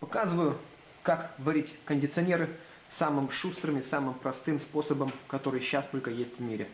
Показываю, как варить кондиционеры самым шустрым и самым простым способом, который сейчас только есть в мире.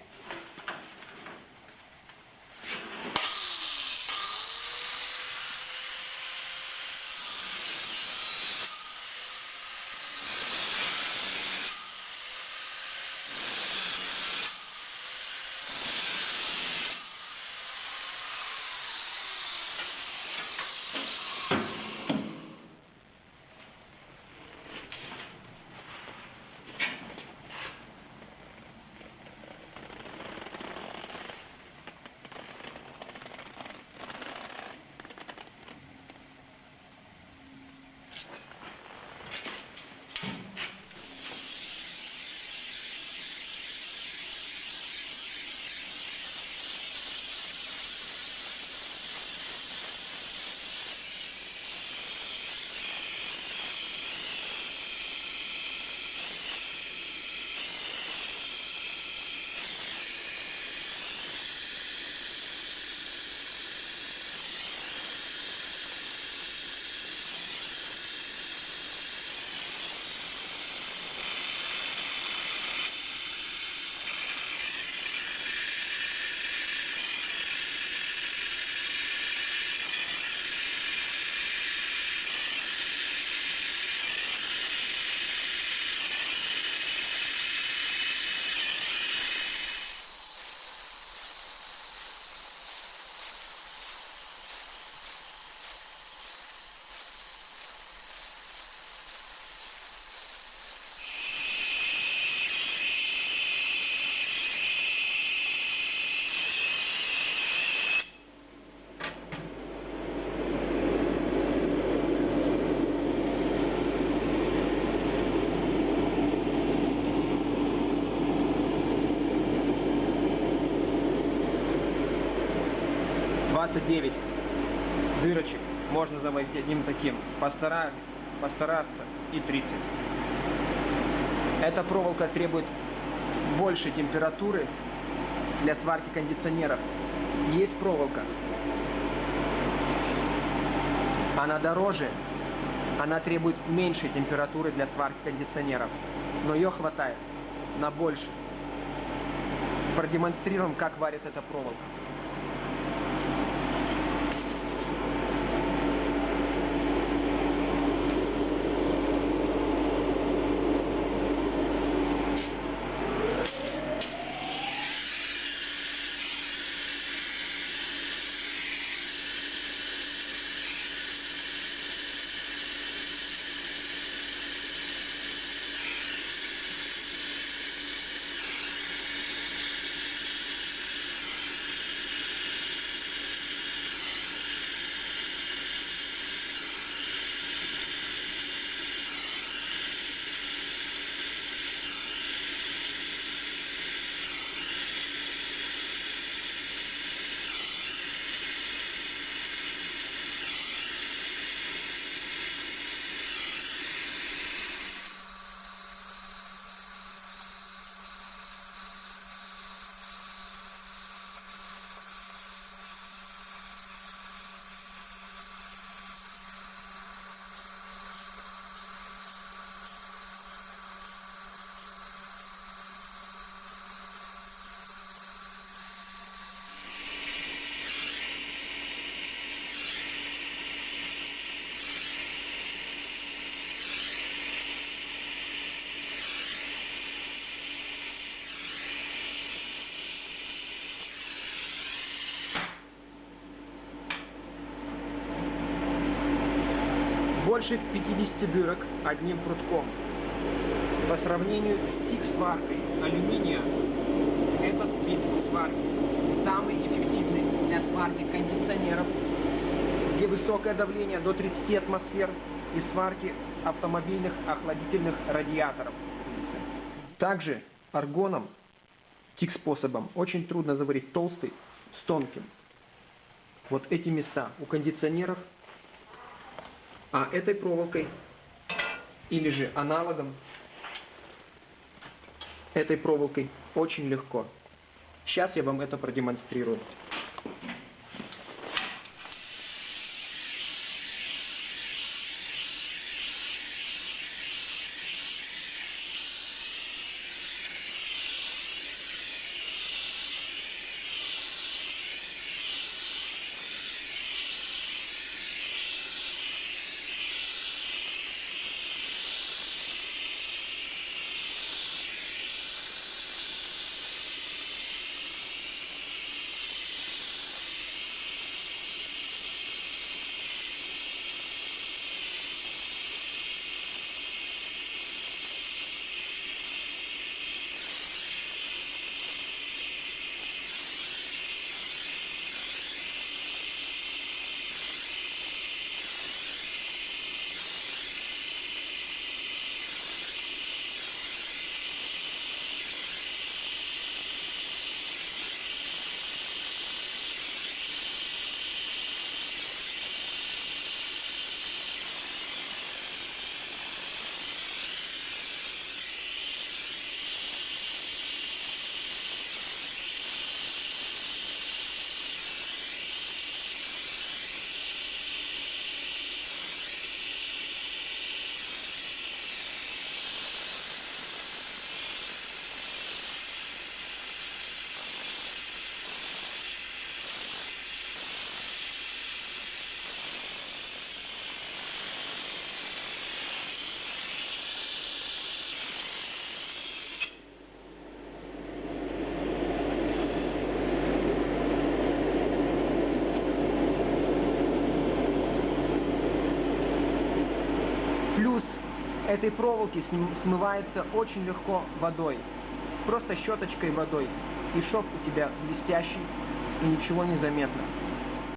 Дырочек можно заводить одним таким, постараться и 30. Эта проволока требует большей температуры для сварки кондиционеров. Есть проволока, она дороже, она требует меньшей температуры для сварки кондиционеров, но ее хватает на больше. Продемонстрируем, как варит эта проволока. Больше 50 дырок одним прутком. По сравнению с тик-сваркой алюминия, этот вид сварки самый эффективный для сварки кондиционеров, где высокое давление до 30 атмосфер, и сварки автомобильных охладительных радиаторов. Также аргоном, тик-способом, очень трудно заварить толстый с тонким. Вот эти места у кондиционеров. А этой проволокой, или же аналогом этой проволокой, очень легко. Сейчас я вам это продемонстрирую. Плюс этой проволоки смывается очень легко водой. Просто щеточкой водой. И шов у тебя блестящий, и ничего не заметно.